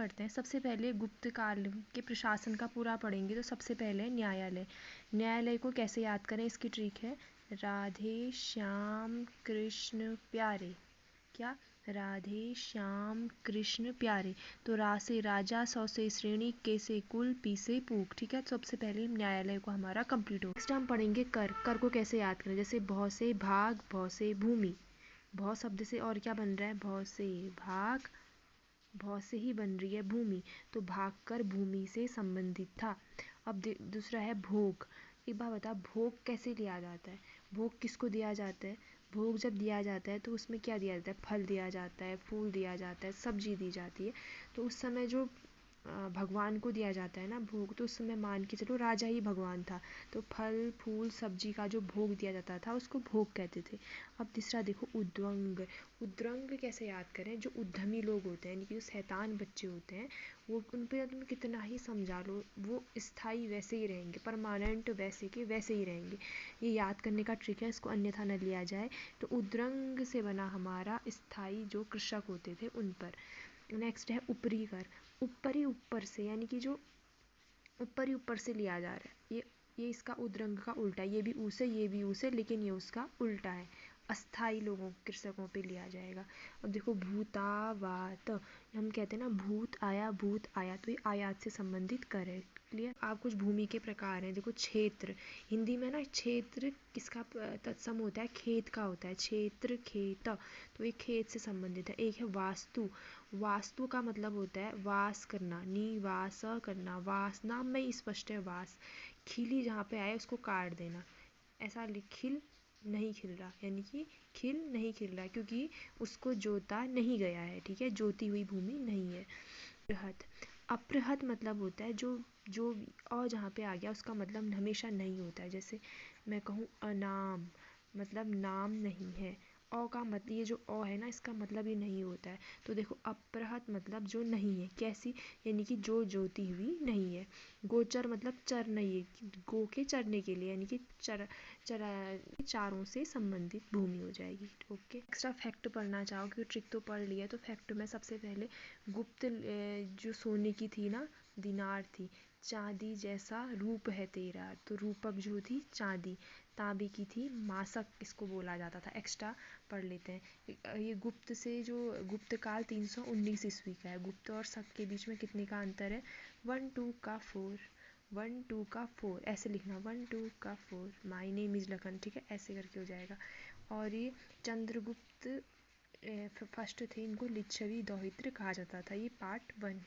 करते हैं। सबसे पहले गुप्त काल के प्रशासन का पूरा पढ़ेंगे। तो सबसे पहले न्यायालय। न्यायालय को कैसे याद करें, इसकी ट्रिक है राधे श्याम कृष्ण प्यारे। क्या? राधे श्याम कृष्ण प्यारे। तो रा से राजा, सौ से श्रेणी, के से कुल, पी से पूक। ठीक है, तो सबसे पहले न्यायालय को हमारा कंप्लीट हो। नेक्स्ट हम पढ़ेंगे कर। कर को कैसे याद करें, जैसे भौ से भाग, भौ से भूमि। भौ शब्द से और क्या बन रहा है, भौ से भाग, भौ से ही बन रही है भूमि, तो भाग कर भूमि से संबंधित था। अब दूसरा है भोग। एक बात बता, भोग कैसे लिया जाता है, भोग किसको दिया जाता है? भोग जब दिया जाता है तो उसमें क्या दिया जाता है, फल दिया जाता है, फूल दिया जाता है, सब्जी दी जाती है। तो उस समय जो भगवान को दिया जाता है ना भोग, तो उस समय मान के चलो राजा ही भगवान था, तो फल फूल सब्जी का जो भोग दिया जाता था उसको भोग कहते थे। अब तीसरा देखो उद्वंग। उद्वंग कैसे याद करें, जो उद्यमी लोग होते हैं, यानी कि जो शैतान बच्चे होते हैं, वो उन पर तुम कितना ही समझा लो वो स्थायी वैसे ही रहेंगे, परमानेंट वैसे के वैसे ही रहेंगे। ये याद करने का ट्रिक है, इसको अन्यथा न लिया जाए। तो उद्वंग से बना हमारा स्थायी जो कृषक होते थे उन पर। नेक्स्ट है ऊपरी कर। ऊपर ही ऊपर से, यानी कि जो ऊपर ही ऊपर से लिया जा रहा है, ये इसका उद्वंग का उल्टा है। ये भी ऊ से, ये भी ऊ से, लेकिन ये उसका उल्टा है। अस्थाई लोगों कृषकों पे लिया जाएगा। अब देखो भूतावात। हम कहते हैं ना भूत आया, भूत आया, तो ये आयात से संबंधित कर है। क्लियर? आप कुछ भूमि के प्रकार हैं। देखो क्षेत्र, हिंदी में ना क्षेत्र किसका तत्सम होता है, खेत का होता है। क्षेत्र खेत, तो ये खेत से संबंधित है। एक है वास्तु। वास्तु का मतलब होता है वास करना, निवास करना, वास नाम में ही स्पष्ट है वास। खिली जहाँ पे आए उसको काट देना, ऐसा खिल नहीं खिल रहा, यानी कि खिल नहीं खिल रहा क्योंकि उसको जोता नहीं गया है। ठीक है, जोती हुई भूमि नहीं है। अपृहत। अपृहत मतलब होता है जो जो और जहाँ पे आ गया उसका मतलब हमेशा नहीं होता है। जैसे मैं कहूँ अनाम, मतलब नाम नहीं है। अ का मतलब, ये जो अ है ना इसका मतलब ही नहीं होता है। तो देखो अपृहत मतलब जो नहीं है, कैसी, यानी कि जो जोती हुई नहीं है। गोचर मतलब चर नहीं है, गो के चरने के लिए, यानी कि चारों से संबंधित भूमि हो जाएगी। ओके, एक्स्ट्रा फैक्ट पढ़ना चाहो क्योंकि ट्रिक तो पढ़ लिया, तो फैक्ट में सबसे पहले गुप्त जो सोने की थी ना, दिनार थी। चांदी जैसा रूप है तेरा, तो रूपक जो थी चांदी। तांबे की थी मासक, इसको बोला जाता था। एक्स्ट्रा पढ़ लेते हैं। ये गुप्त से जो गुप्त काल 319 ईस्वी का है। गुप्त और शक के बीच में कितने का अंतर है, 1 2 का 4, 1 2 का 4, ऐसे लिखना 1 2 का 4, माई नेम इज लखन। ठीक है, ऐसे करके हो जाएगा। और ये चंद्रगुप्त फर्स्ट थे, इनको लिच्छवी दौहित्र कहा जाता था। ये पार्ट 1।